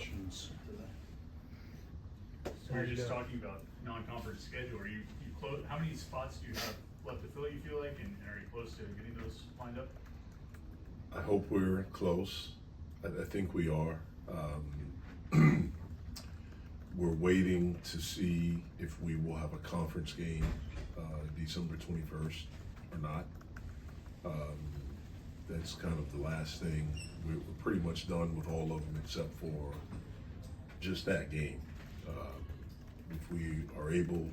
questions to that. So we were just talking about non-conference schedule. Are you close? How many spots do you have left to fill, you feel like, and are you close to getting those lined up? I hope we're close. I think we are. We're waiting to see if we will have a conference game December 21st or not. That's kind of the last thing. We're pretty much done with all of them except for just that game. If we are able,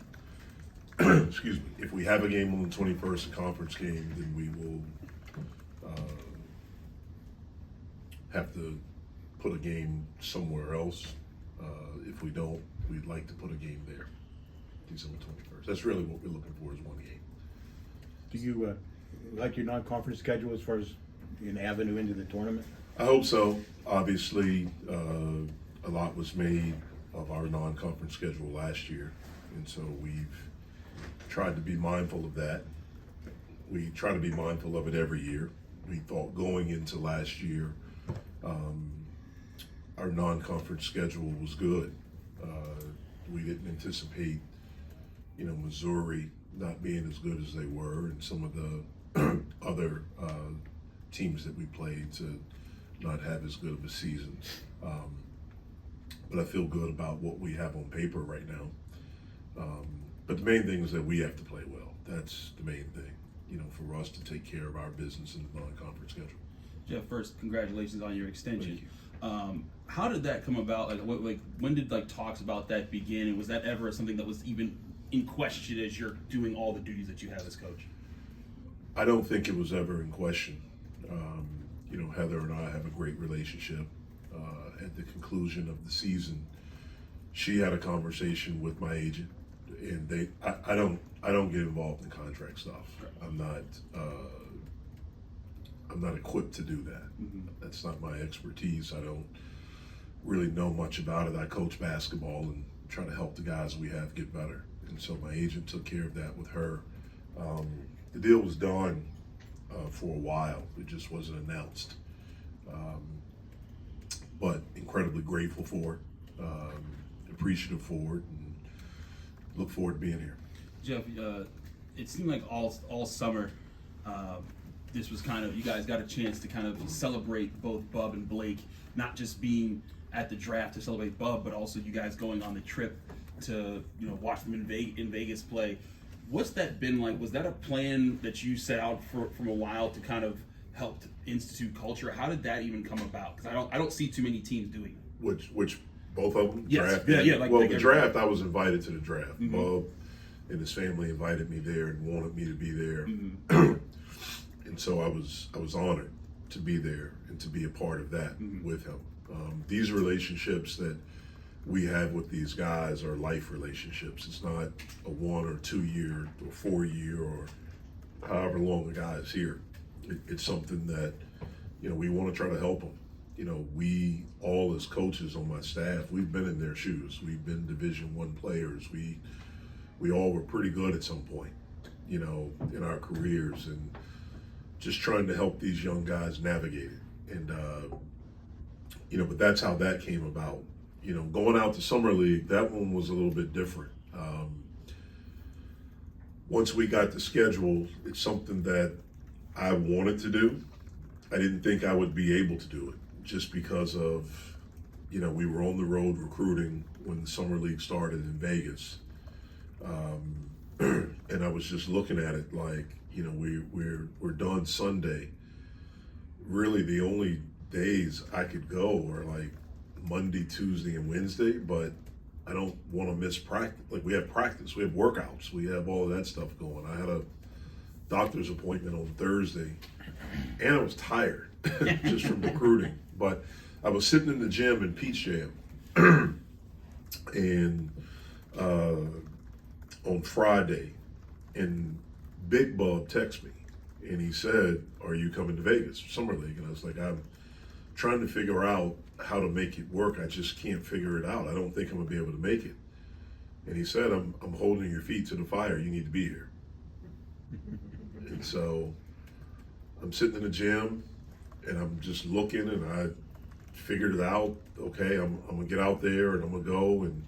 excuse me, if we have a game on the 21st, a conference game, then we will have to put a game somewhere else. If we don't, we'd like to put a game there, December 21st. That's really what we're looking for, is one game. Do you like your non-conference schedule as far as an avenue into the tournament? I hope so. Obviously, a lot was made of our non-conference schedule last year, and so we've tried to be mindful of that. We try to be mindful of it every year. We thought going into last year, our non-conference schedule was good. We didn't anticipate, Missouri not being as good as they were, and some of the other teams that we played to not have as good of a season. But I feel good about what we have on paper right now. But the main thing is that we have to play well. That's the main thing, for us to take care of our business in the non-conference schedule. Jeff, first, congratulations on your extension. Thank you. How did that come about? When did talks about that begin? And was that ever something that was even in question as you're doing all the duties that you have as coach? I don't think it was ever in question. Heather and I have a great relationship. At the conclusion of the season, she had a conversation with my agent, and I don't get involved in contract stuff. I'm not equipped to do that. Mm-hmm. That's not my expertise. I don't really know much about it. I coach basketball and try to help the guys we have get better. And so my agent took care of that with her. The deal was done for a while. It just wasn't announced. But incredibly grateful for it, appreciative for it, and look forward to being here. Jeff, it seemed like all summer, this was kind of, you guys got a chance to kind of celebrate both Bub and Blake, not just being at the draft to celebrate Bub, but also you guys going on the trip to watch them in Vegas play. What's that been like? Was that a plan that you set out from a while to kind of help institute culture? How did that even come about? Because I don't see too many teams doing it. Which both of them? Yes. Draft? Yeah. The draft, I was invited to the draft. Mm-hmm. Bub and his family invited me there and wanted me to be there. Mm-hmm. And so I was honored to be there and to be a part of that Mm-hmm. with him. These relationships that we have with these guys are life relationships. It's not a 1 or 2 year or 4 year or however long the guy is here. It's something that, we want to try to help them. We all as coaches on my staff, we've been in their shoes. We've been Division I players. We all were pretty good at some point, in our careers, and just trying to help these young guys navigate it. And, but that's how that came about. Going out to Summer League, that one was a little bit different. Once we got the schedule, it's something that I wanted to do. I didn't think I would be able to do it just because of, we were on the road recruiting when the Summer League started in Vegas. And I was just looking at it like, we're done Sunday. Really the only days I could go are like Monday, Tuesday, and Wednesday, but I don't want to miss practice. Like, we have practice, we have workouts, we have all of that stuff going. I had a doctor's appointment on Thursday, and I was tired just from recruiting. But I was sitting in the gym in Peach Jam, and on Friday, and Big Bub texted me, and he said, "Are you coming to Vegas for Summer League?" And I was like, "I'm trying to figure out how to make it work. I just can't figure it out. I don't think I'm gonna be able to make it." And he said, I'm holding your feet to the fire. You need to be here." And so I'm sitting in the gym, and I'm just looking, and I figured it out. Okay, I'm gonna get out there and I'm gonna go. And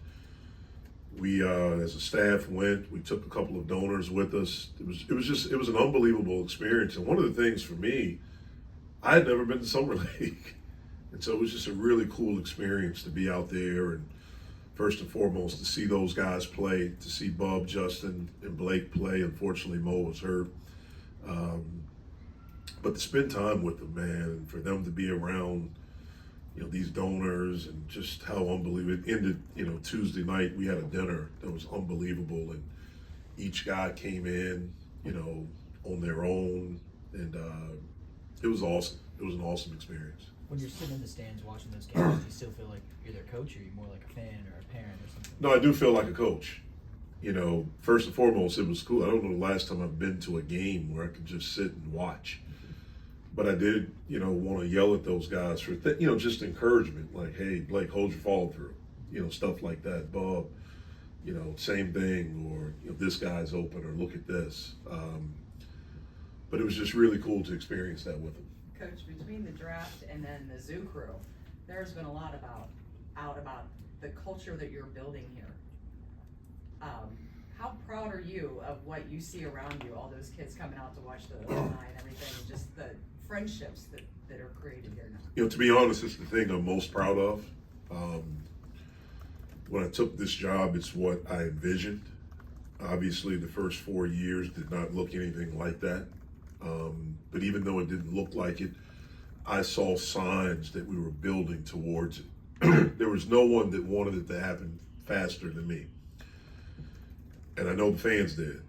we, as a staff, went. We took a couple of donors with us. It was an unbelievable experience. And one of the things for me, I had never been to summer league, and so it was just a really cool experience to be out there and first and foremost to see those guys play, to see Bub, Justin, and Blake play. Unfortunately, Mo was hurt. But to spend time with them, man, and for them to be around, these donors, and just how unbelievable it ended. Tuesday night we had a dinner that was unbelievable, and each guy came in, on their own, and it was awesome. It was an awesome experience. When you're sitting in the stands watching those games, do you still feel like you're their coach, or are you more like a fan or a parent or something? No, I do feel like a coach. First and foremost, it was cool. I don't know the last time I've been to a game where I could just sit and watch. But I did, want to yell at those guys for, just encouragement. Like, hey, Blake, hold your follow through. Stuff like that. Bob, same thing. Or, this guy's open, or look at this. But it was just really cool to experience that with them. Coach, between the draft and then the zoo crew, there's been a lot about the culture that you're building here. How proud are you of what you see around you, all those kids coming out to watch the alumni and everything, and just the friendships that are created here now? To be honest, it's the thing I'm most proud of. When I took this job, it's what I envisioned. Obviously, the first 4 years did not look anything like that. But even though it didn't look like it, I saw signs that we were building towards it. There was no one that wanted it to happen faster than me. And I know the fans did.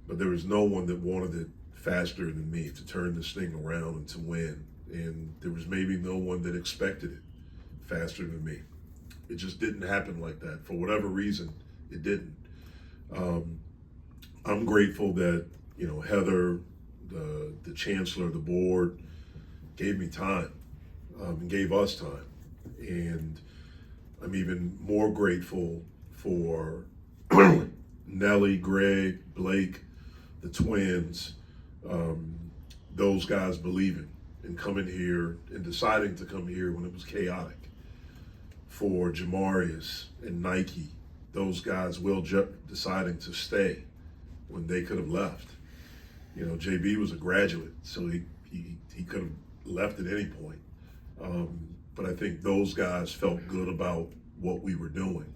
But there was no one that wanted it faster than me to turn this thing around and to win. And there was maybe no one that expected it faster than me. It just didn't happen like that. For whatever reason, it didn't. I'm grateful that, Heather, the chancellor, the board, gave me time, and gave us time. And I'm even more grateful for Nelly, Greg, Blake, the twins, those guys believing and coming here and deciding to come here when it was chaotic. For Jamarius and Nike, those guys deciding to stay when they could have left. JB was a graduate, so he could have left at any point. But I think those guys felt good about what we were doing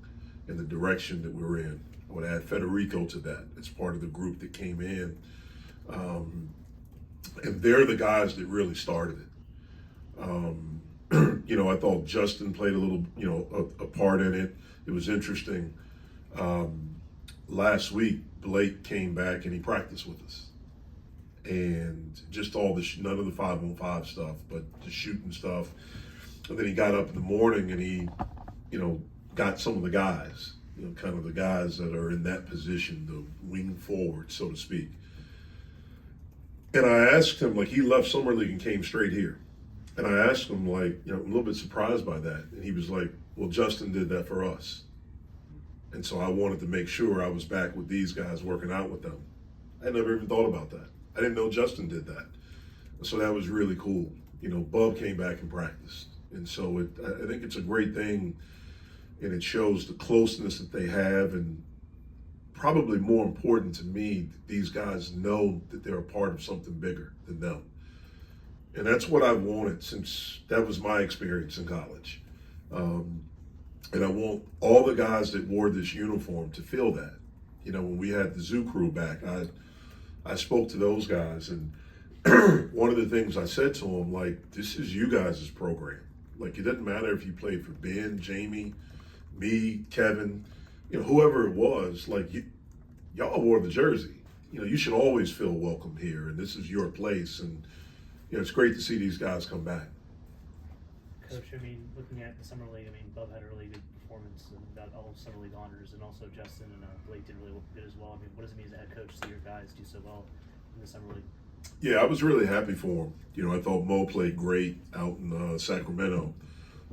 and the direction that we were in. I would add Federico to that as part of the group that came in. And they're the guys that really started it. I thought Justin played a little, a part in it. It was interesting. Last week, Blake came back and he practiced with us. And just all none of the 5-on-5 stuff, but the shooting stuff. And then he got up in the morning and he, got some of the guys, kind of the guys that are in that position, the wing forward, so to speak. And I asked him, he left Summer League and came straight here. And I asked him, I'm a little bit surprised by that. And he was like, well, Justin did that for us. And so I wanted to make sure I was back with these guys working out with them. I never even thought about that. I didn't know Justin did that. So that was really cool. Bub came back and practiced. And so I think it's a great thing, and it shows the closeness that they have, and probably more important to me, these guys know that they're a part of something bigger than them. And that's what I wanted, since that was my experience in college. And I want all the guys that wore this uniform to feel that. When we had the zoo crew back, I spoke to those guys, and one of the things I said to them, this is you guys' program. It doesn't matter if you played for Ben, Jamie, me, Kevin, whoever it was, y'all wore the jersey. You should always feel welcome here, and this is your place. And, it's great to see these guys come back. Coach, looking at the Summer League, Bub had a really good performance and got all Summer League honors, and also Justin and Blake did really good as well. What does it mean as a head coach to see your guys do so well in the Summer League? Yeah, I was really happy for him. I thought Mo played great out in Sacramento,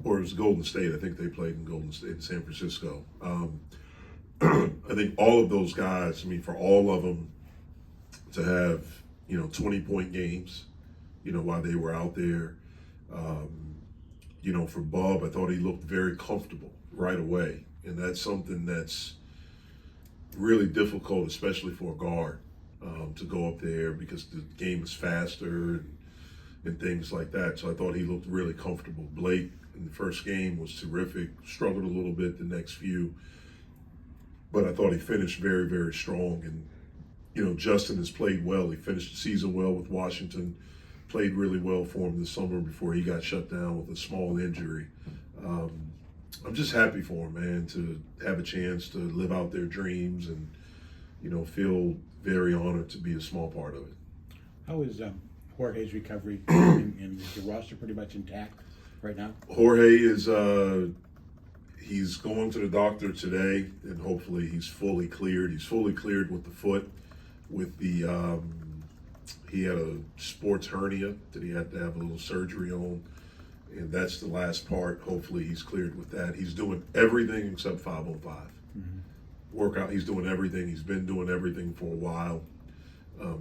or it was Golden State. I think they played in Golden State in San Francisco. I think all of those guys, for all of them to have, 20-point games, while they were out there. for Bob, I thought he looked very comfortable right away. And that's something that's really difficult, especially for a guard, to go up there because the game is faster and things like that. So I thought he looked really comfortable. Blake in the first game was terrific, struggled a little bit the next few, but I thought he finished very, very strong. And, Justin has played well. He finished the season well with Washington, played really well for him this summer before he got shut down with a small injury. I'm just happy for him, man, to have a chance to live out their dreams and, feel very honored to be a small part of it. How is Jorge's recovery, and is the roster pretty much intact right now? Jorge is he's going to the doctor today, and hopefully he's fully cleared. He's fully cleared with the foot, with the he had a sports hernia that he had to have a little surgery on, and that's the last part. Hopefully he's cleared with that. He's doing everything except 5-on-5. Mm-hmm. Workout, he's doing everything. He's been doing everything for a while.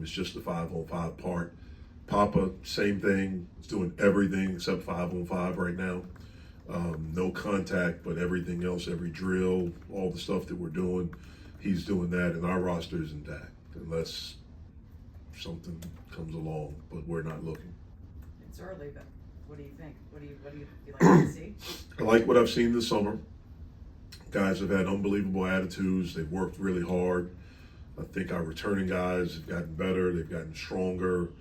It's just the 5-on-5 part. Papa, same thing. He's doing everything except 5-on-5 right now. No contact, but everything else, every drill, all the stuff that we're doing, he's doing that, and our roster is intact unless something comes along, but we're not looking. It's early, but what do you think? What do you like to see? I like what I've seen this summer. Guys have had unbelievable attitudes. They've worked really hard. I think our returning guys have gotten better. They've gotten stronger,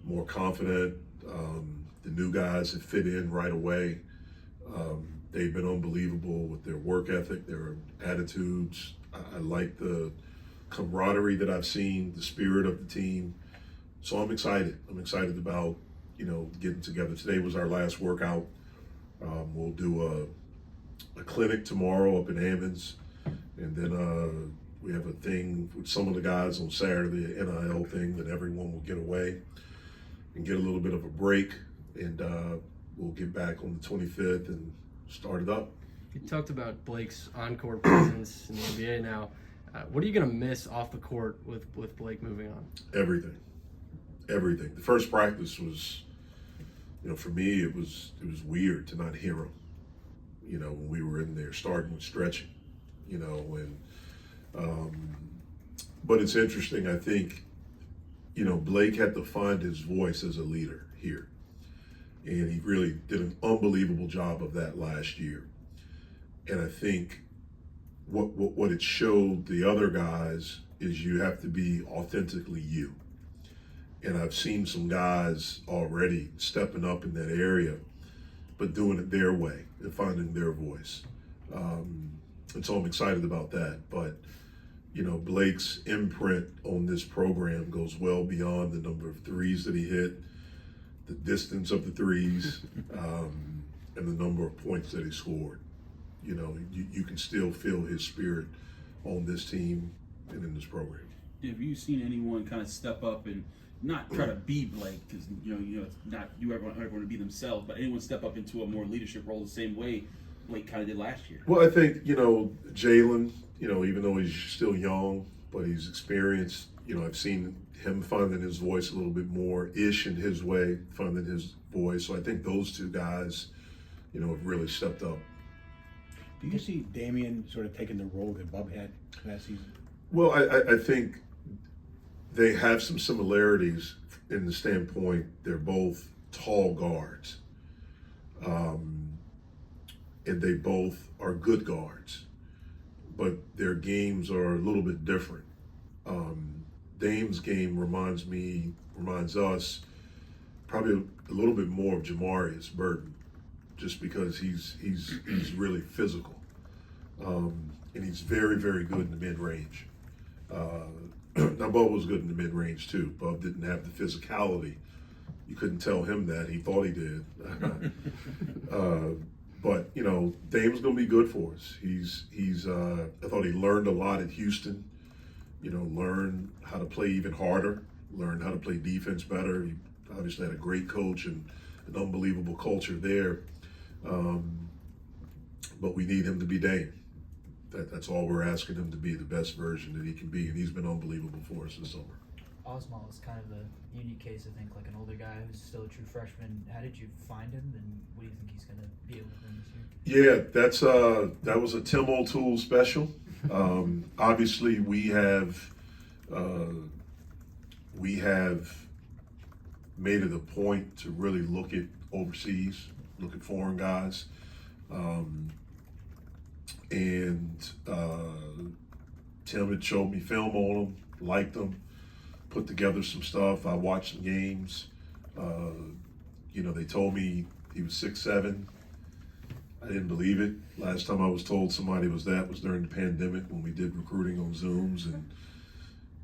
more confident. The new guys have fit in right away. They've been unbelievable with their work ethic, their attitudes. I like the camaraderie that I've seen, the spirit of the team. So I'm excited. I'm excited about, getting together. Today was our last workout. We'll do a clinic tomorrow up in Hammons, and then we have a thing with some of the guys on Saturday, an NIL thing that everyone will get away and get a little bit of a break, and we'll get back on the 25th and start it up. You talked about Blake's on-court presence in the NBA now. What are you going to miss off the court with Blake moving on? Everything. The first practice was, for me, it was weird to not hear him. When we were in there starting with stretching, but it's interesting. I think, Blake had to find his voice as a leader here, and he really did an unbelievable job of that last year. And I think what it showed the other guys is you have to be authentically you. And I've seen some guys already stepping up in that area, but doing it their way and finding their voice. And so I'm excited about that. But, Blake's imprint on this program goes well beyond the number of threes that he hit, the distance of the threes, and the number of points that he scored. You can still feel his spirit on this team and in this program. Have you seen anyone kind of step up and not try to be Blake, because it's not everyone to be themselves, but anyone step up into a more leadership role the same way Blake kind of did last year? Well, I think Jalen, even though he's still young, but he's experienced. I've seen him finding his voice a little bit more in his way, finding his voice. So I think those two guys, have really stepped up. Do you see Damian sort of taking the role that Bub had last season? Well, I think they have some similarities in the standpoint they're both tall guards. And they both are good guards, but their games are a little bit different. Dame's game reminds us probably a little bit more of Jamarius Burton, just because he's really physical. And he's very, very good in the mid-range. Now, Bub was good in the mid-range too. Bub didn't have the physicality. You couldn't tell him that. He thought he did. But Dame's going to be good for us. I thought he learned a lot at Houston. Learned how to play even harder. Learned how to play defense better. He obviously had a great coach and an unbelievable culture there. But we need him to be Dame. That's all we're asking him to be, the best version that he can be, and he's been unbelievable for us this summer. Osmal is kind of a unique case, I think, like an older guy who's still a true freshman. How did you find him, and what do you think he's going to be able to bring this year? Yeah, that was a Tim O'Toole special. Obviously, we have made it a point to really look at overseas, look at foreign guys, and Tim had showed me film on him, liked him, put together some stuff. I watched some games. They told me he was 6'7". I didn't believe it. Last time I was told somebody was during the pandemic when we did recruiting on Zooms, and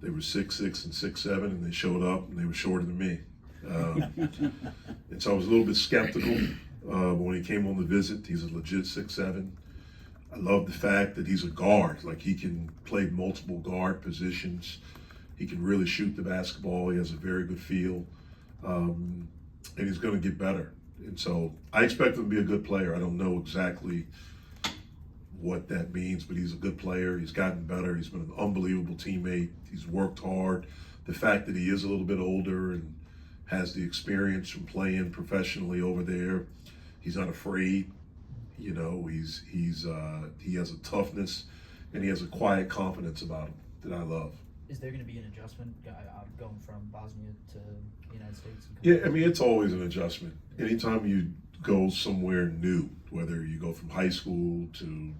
they were 6'6" and 6'7", and they showed up and they were shorter than me. And so I was a little bit skeptical. But when he came on the visit, he's a legit 6'7". I love the fact that he's a guard. Like, he can play multiple guard positions. He can really shoot the basketball. He has a very good feel. And he's going to get better. And so I expect him to be a good player. I don't know exactly what that means, but he's a good player. He's gotten better. He's been an unbelievable teammate. He's worked hard. The fact that he is a little bit older and has the experience from playing professionally over there, he's not afraid. He has a toughness, and he has a quiet confidence about him that I love. Is there going to be an adjustment going from Bosnia to the United States? Yeah, I mean, it's always an adjustment. Anytime you go somewhere new, whether you go from high school to,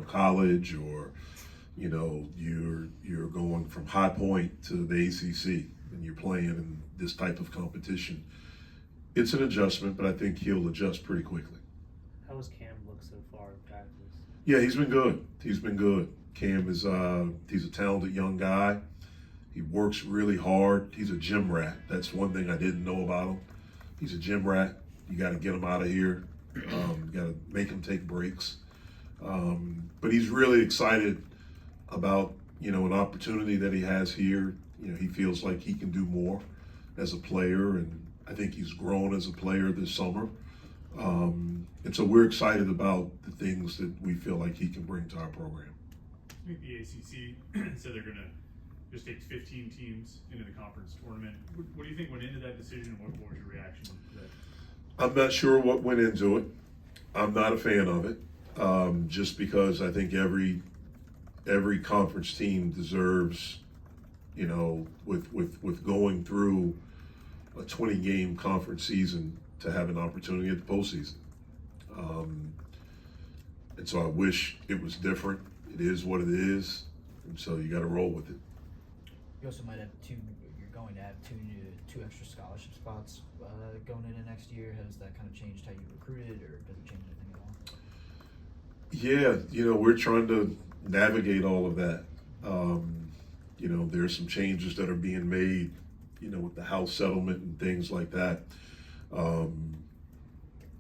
college, or, you're going from High Point to the ACC, and you're playing in this type of competition, it's an adjustment, but I think he'll adjust pretty quickly. How has Cam looked so far in practice? Yeah, he's been good. Cam is he's a talented young guy. He works really hard. He's a gym rat. That's one thing I didn't know about him. He's a gym rat. You got to get him out of here. You got to make him take breaks. But he's really excited about, an opportunity that he has here. He feels like he can do more as a player, and I think he's grown as a player this summer. And so we're excited about the things that we feel like he can bring to our program. I think the ACC said they're going to just take 15 teams into the conference tournament. What do you think went into that decision? What was your reaction to that? I'm not sure what went into it. I'm not a fan of it, just because I think every conference team deserves, with going through a 20-game conference season, to have an opportunity at the postseason. And so I wish it was different. It is what it is, and so you got to roll with it. You also might have you're going to have two extra scholarship spots going into next year. Has that kind of changed how you recruited, or does it change anything at all? Yeah, we're trying to navigate all of that. There's some changes that are being made, with the house settlement and things like that.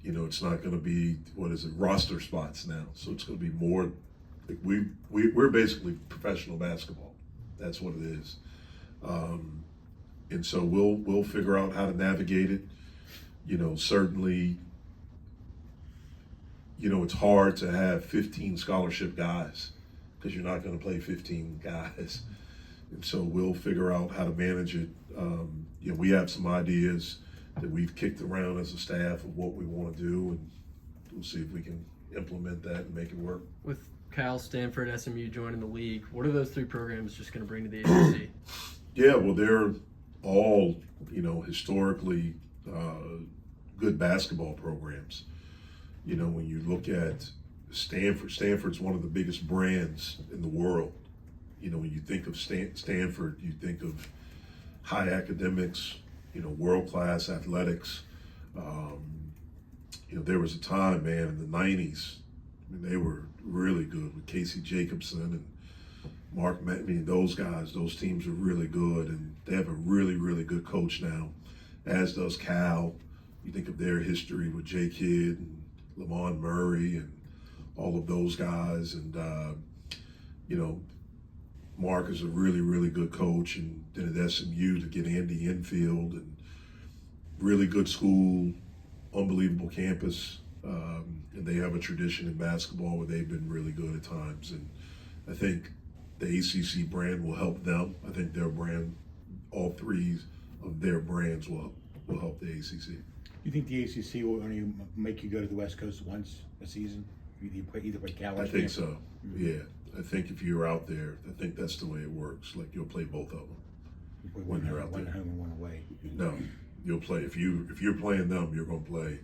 It's not going to be, roster spots now. So it's going to be more, like we're basically professional basketball. That's what it is. And so we'll figure out how to navigate it. Certainly, it's hard to have 15 scholarship guys because you're not going to play 15 guys. And so we'll figure out how to manage it. We have some ideas that we've kicked around as a staff of what we want to do, and we'll see if we can implement that and make it work. With Cal, Stanford, SMU joining the league, what are those three programs just going to bring to the ACC? Yeah, well, they're all, historically good basketball programs. When you look at Stanford's one of the biggest brands in the world. When you think of Stanford, you think of high academics, world-class athletics. There was a time, man, in the 90s, they were really good with Casey Jacobson and Mark, those guys, those teams are really good, and they have a really, really good coach now, as does Cal. You think of their history with J. Kidd and Lamont Murray and all of those guys, and Mark is a really, really good coach, and then at SMU to get Andy Enfield, and really good school, unbelievable campus, and they have a tradition in basketball where they've been really good at times, and I think the ACC brand will help them. I think their brand all three of their brands will help the ACC. Do you think the ACC will only make you go to the West Coast once a season? Either play Cal or I think Stanford? so. Yeah, I think if you're out there, I think that's the way it works. Like you'll play both of them. When you're out one there. home and one away. No, you'll play if you're playing them, you're going to play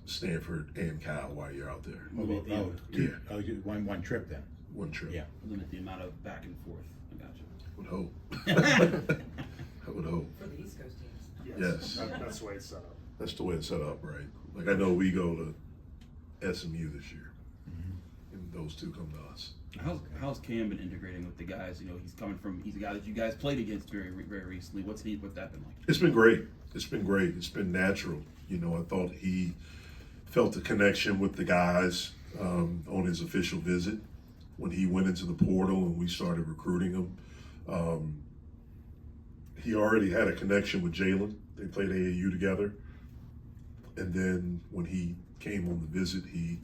Stanford and Cal while you're out there. One trip then. One trip. Yeah. Limit the amount of back and forth. I got you. Would hope. I would hope. For the East Coast teams. Yes. That's the way it's set up. That's the way it's set up, right? Like I know we go to SMU this year, and those two come to us. How's Cam been integrating with the guys? You know, he's a guy that you guys played against very recently. What's that been like? It's been great. It's been great. It's been natural. You know, I thought he felt a connection with the guys on his official visit when he went into the portal and we started recruiting him. He already had a connection with Jalen. They played AAU together. And then when he came on the visit, he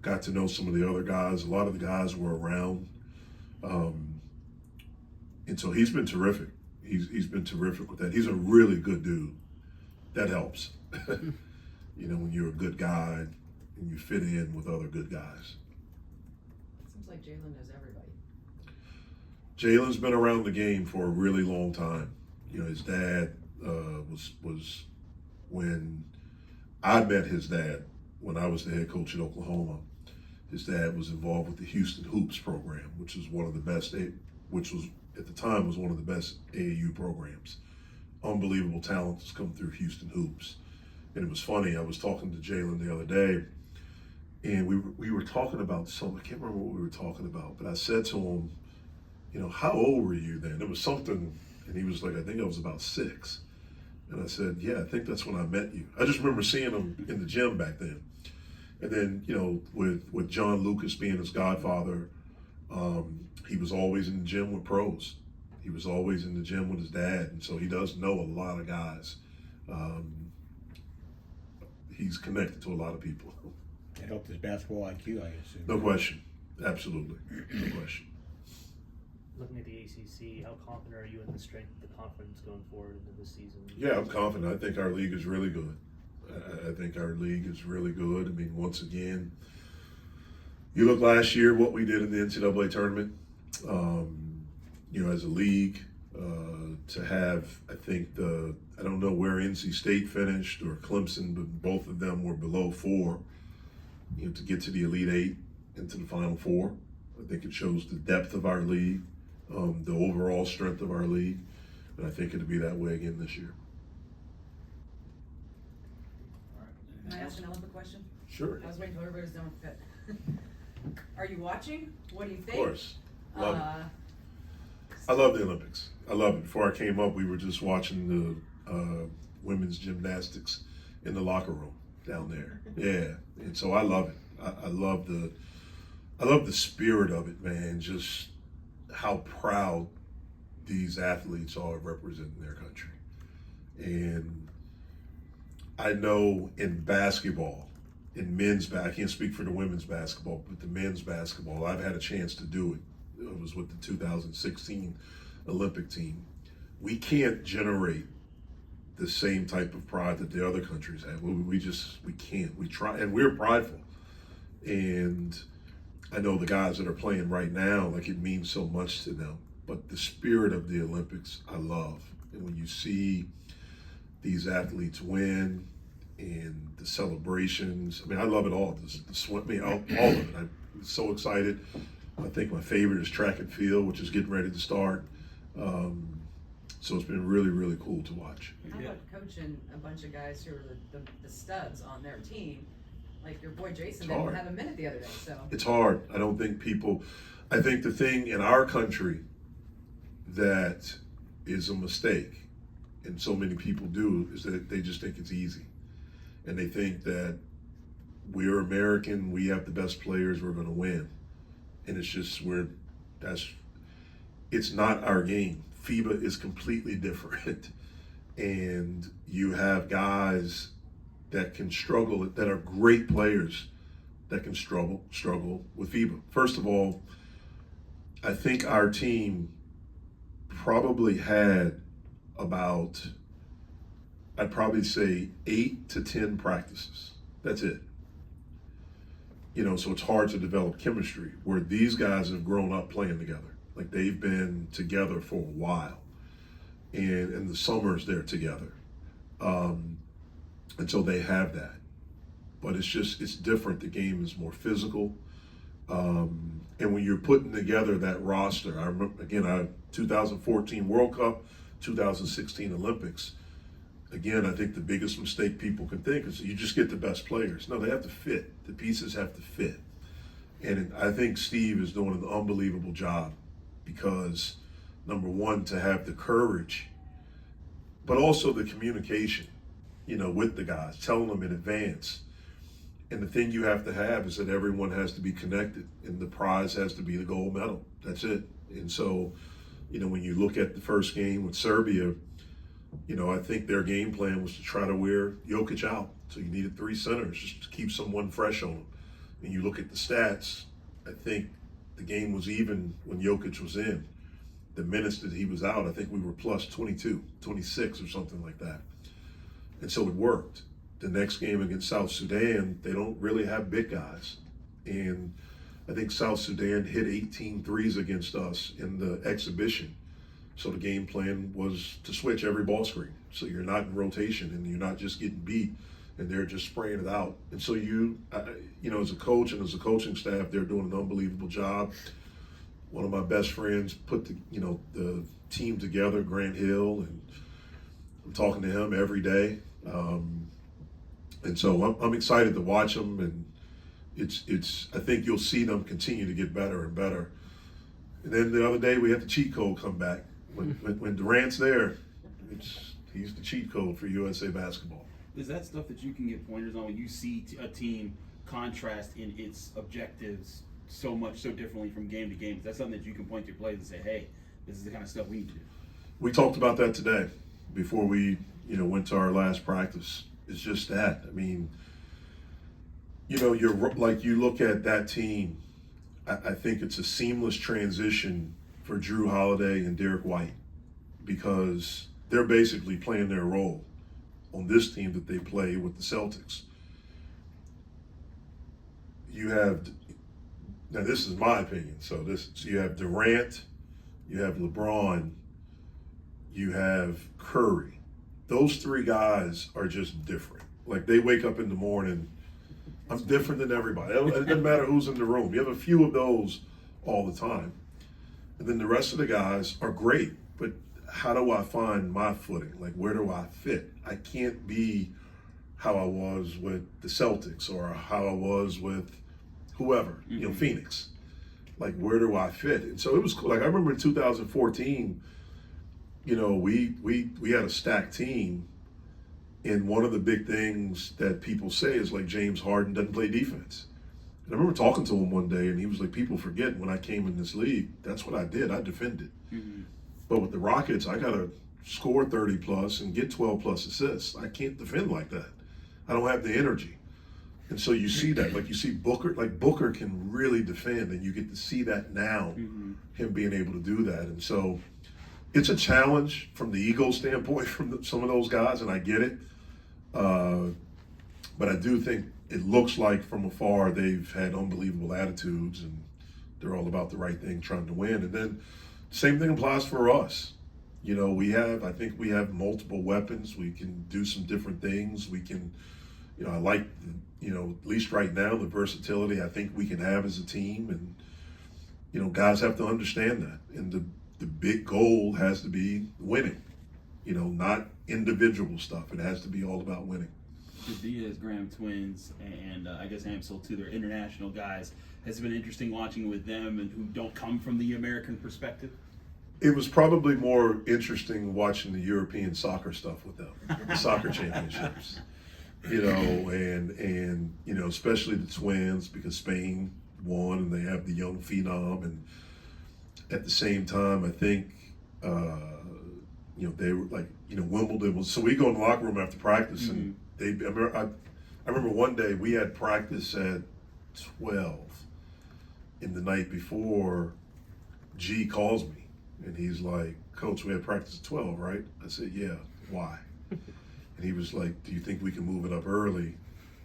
got to know some of the other guys. A lot of the guys were around. And so he's been terrific. He's been terrific with that. He's a really good dude. That helps. You know, when you're a good guy and you fit in with other good guys. Seems like Jalen knows everybody. Jalen's been around the game for a really long time. You know, his dad was when I met his dad when I was the head coach at Oklahoma. His dad was involved with the Houston Hoops program, which was one of the best, which was at the time was one of the best AAU programs. Unbelievable talent has come through Houston Hoops. And it was funny, I was talking to Jalen the other day, and we were talking about something, I can't remember what we were talking about, but I said to him, you know, how old were you then? It was something, and he was like, I think I was about 6. And I said, yeah, I think that's when I met you. I just remember seeing him in the gym back then. And then, you know, with John Lucas being his godfather, he was always in the gym with pros. He was always in the gym with his dad, and so he does know a lot of guys. He's connected to a lot of people. It helped his basketball IQ, I assume. No question. Absolutely. No question. Looking at the ACC, how confident are you in the strength of the conference going forward into this season? Yeah, I'm confident. I think our league is really good. I think our league is really good. I mean, once again, you look last year what we did in the NCAA tournament. You know, as a league, to have, I think I don't know where NC State finished or Clemson, but both of them were below 4. You know, to get to the Elite 8 into the Final 4, I think it shows the depth of our league, the overall strength of our league, and I think it'll be that way again this year. Can I ask an Olympic question? Sure. I was waiting until everybody's done with Pitt. Are you watching? What do you Of think? course. Love it. I love the Olympics. I love it. Before I came up, we were just watching the women's gymnastics in the locker room down there. Yeah, and so I love it. I love the spirit of it, man. Just how proud these athletes are representing their country. And I know in basketball, in I can't speak for the women's basketball, but the men's basketball, I've had a chance to do it. It was with the 2016 Olympic team. We can't generate the same type of pride that the other countries have. We can't. We try, and we're prideful. And I know the guys that are playing right now, like it means so much to them. But the spirit of the Olympics, I love. And when you see these athletes win and the celebrations, I mean, I love it all. The swim, all of it. I'm so excited. I think my favorite is track and field, which is getting ready to start. So it's been really, really cool to watch. How about coaching a bunch of guys who are the studs on their team? Like your boy Jason didn't have a minute the other day, so. It's hard. I think the thing in our country that is a mistake, and so many people do, is that they just think it's easy. And they think that we're American, we have the best players, we're gonna win. And it's just it's not our game. FIBA is completely different. And you have guys that can struggle, that are great players that can struggle with FIBA. First of all, I think our team probably had about, I'd probably say 8 to 10 practices. That's it. You know, so it's hard to develop chemistry where these guys have grown up playing together. Like they've been together for a while, and in the summers they're together. And so they have that. But it's different. The game is more physical. And when you're putting together that roster, I remember, again, 2014 World Cup, 2016 Olympics, again, I think the biggest mistake people can think is you just get the best players. No, they have to fit. The pieces have to fit. And I think Steve is doing an unbelievable job because, number one, to have the courage, but also the communication, you know, with the guys, telling them in advance. And the thing you have to have is that everyone has to be connected, and the prize has to be the gold medal. That's it. And so, you know, when you look at the first game with Serbia, you know, I think their game plan was to try to wear Jokic out. So you needed 3 centers just to keep someone fresh on them. And you look at the stats, I think the game was even when Jokic was in. The minutes that he was out, I think we were plus 22, 26 or something like that. And so it worked. The next game against South Sudan, they don't really have big guys. And I think South Sudan hit 18 threes against us in the exhibition. So the game plan was to switch every ball screen. So you're not in rotation and you're not just getting beat and they're just spraying it out. And so you know, as a coach and as a coaching staff, they're doing an unbelievable job. One of my best friends put the team together, Grant Hill, and I'm talking to him every day. And so I'm excited to watch them, and I think you'll see them continue to get better and better. And then the other day we had the cheat code come back. When Durant's there, he's the cheat code for USA basketball. Is that stuff that you can get pointers on when you see a team contrast in its objectives so differently from game to game? Is that something that you can point to your players and say, hey, this is the kind of stuff we need to do? We talked about that today before we went to our last practice. It's just that. I mean, you know, you look at that team, I think it's a seamless transition for Drew Holiday and Derek White because they're basically playing their role on this team that they play with the Celtics. Now this is my opinion, so you have Durant, you have LeBron, you have Curry. Those 3 guys are just different. Like they wake up in the morning, I'm different than everybody. It doesn't matter who's in the room. You have a few of those all the time. And then the rest of the guys are great, but how do I find my footing? Like where do I fit? I can't be how I was with the Celtics or how I was with whoever, you know, Phoenix. Like where do I fit? And so it was cool. Like I remember in 2014, you know, we had a stacked team, and one of the big things that people say is like James Harden doesn't play defense. And I remember talking to him one day, and he was like, people forget when I came in this league, that's what I did. I defended. Mm-hmm. But with the Rockets, I got to score 30 plus and get 12 plus assists. I can't defend like that. I don't have the energy. And so you see that, like you see Booker, like Booker can really defend, and you get to see that now, him being able to do that. And so it's a challenge from the ego standpoint from some of those guys, and I get it. But I do think it looks like from afar they've had unbelievable attitudes, and they're all about the right thing, trying to win. And then same thing applies for us. You know, I think we have multiple weapons. We can do some different things. We can, you know, I like, you know, at least right now, the versatility I think we can have as a team. And, you know, guys have to understand that. And the big goal has to be winning, you know, not individual stuff. It has to be all about winning. The Diaz-Graham twins and I guess Amsel too, they're international guys. Has it been interesting watching with them and who don't come from the American perspective? It was probably more interesting watching the European soccer stuff with them, the soccer championships, you know, and you know, especially the twins because Spain won and they have the young phenom, and at the same time, I think, you know, they were like, you know, Wimbledon was. So we go in the locker room after practice, and I remember one day we had practice at 12, and the night before, G calls me. And he's like, Coach, we had practice at 12, right? I said, yeah, why? And he was like, do you think we can move it up early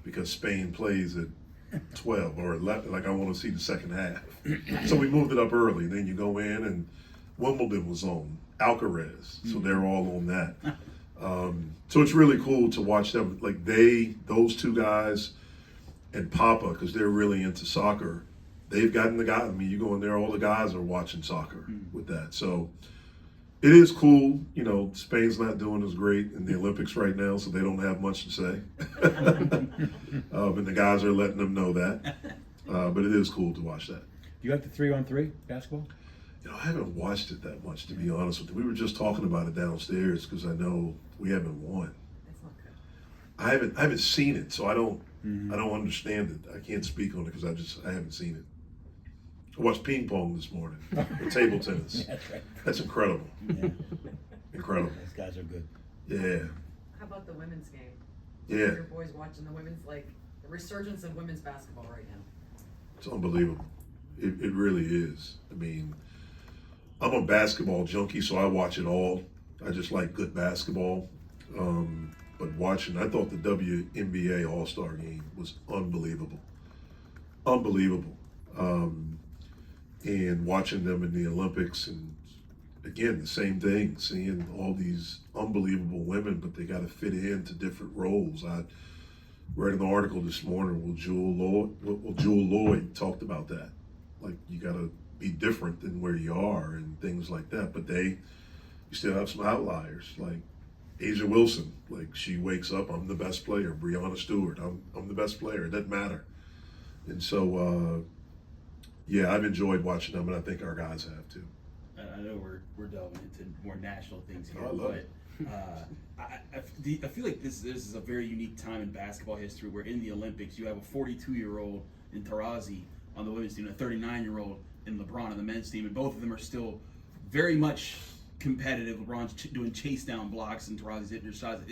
because Spain plays at 12 or 11? Like, I want to see the second half. So we moved it up early. And then you go in, and Wimbledon was on, Alcaraz. So they're all on that. So it's really cool to watch them. Like, those two guys and Papa, because they're really into soccer, they've gotten the guy. I mean, you go in there, all the guys are watching soccer with that. So it is cool. You know, Spain's not doing as great in the Olympics right now, so they don't have much to say. And the guys are letting them know that. But it is cool to watch that. Do you like the 3-on-3 basketball? You know, I haven't watched it that much, to be honest with you. We were just talking about it downstairs because I know we haven't won. That's not good. I haven't seen it, so I don't understand it. I can't speak on it because I haven't seen it. I watched ping pong this morning, or table tennis. That's right. That's incredible. Yeah. Incredible. Those guys are good. Yeah. How about the women's game? Yeah. Your boys watching the women's, like, the resurgence of women's basketball right now. It's unbelievable. It really is. I mean, I'm a basketball junkie, so I watch it all. I just like good basketball. But I thought the WNBA All-Star game was unbelievable. Unbelievable. And watching them in the Olympics, and again, the same thing, seeing all these unbelievable women, but they got to fit into different roles. I read an article this morning where Jewel Lloyd talked about that. Like, you got to be different than where you are and things like that. But you still have some outliers, like Asia Wilson. Like, she wakes up, I'm the best player. Breanna Stewart, I'm the best player. It doesn't matter. And so, yeah, I've enjoyed watching them, and I think our guys have too. I know we're delving into more national things here, Oh, I love but I feel like this is a very unique time in basketball history where in the Olympics you have a 42-year-old in Taurasi on the women's team, and a 39-year-old in LeBron on the men's team, and both of them are still very much competitive. LeBron's doing chase down blocks, and Taurasi's hitting her shots.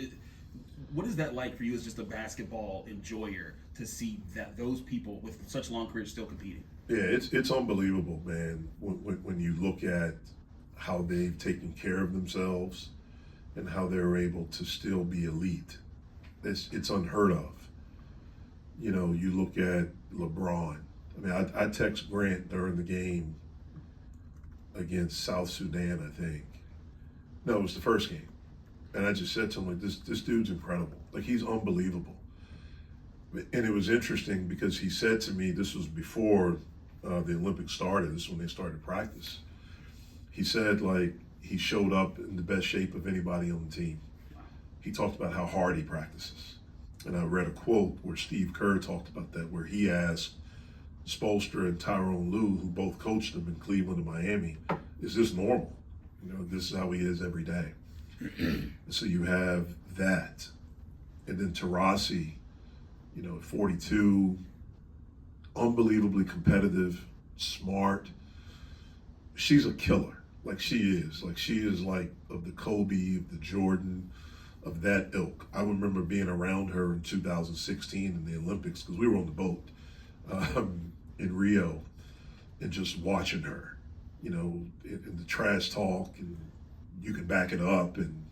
What is that like for you as just a basketball enjoyer to see that those people with such long careers still competing? Yeah, it's unbelievable, man. When you look at how they've taken care of themselves and how they're able to still be elite, it's unheard of. You know, you look at LeBron. I mean, I text Grant during the game against South Sudan, I think. No, it was the first game. And I just said to him, like, this dude's incredible. Like, he's unbelievable. And it was interesting because he said to me, this was before the Olympics started, this is when they started practice. He said, like, he showed up in the best shape of anybody on the team. He talked about how hard he practices. And I read a quote where Steve Kerr talked about that, where he asked Spoelstra and Tyrone Lue, who both coached him in Cleveland and Miami, is this normal? You know, this is how he is every day. So you have that. And then Taurasi, you know, at 42, unbelievably competitive, smart. She's a killer. Like, she is. Like, she is like of the Kobe, of the Jordan, of that ilk. I remember being around her in 2016 in the Olympics because we were on the boat in Rio and just watching her, you know, in the trash talk, and you can back it up, and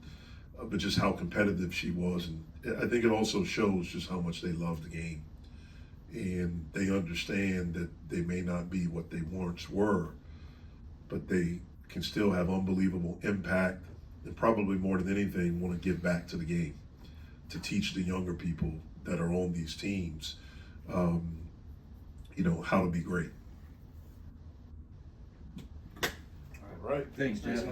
but just how competitive she was. And I think it also shows just how much they love the game. And they understand that they may not be what they once were, but they can still have unbelievable impact, and probably more than anything want to give back to the game, to teach the younger people that are on these teams, you know, how to be great. All right. Thanks, Jeff.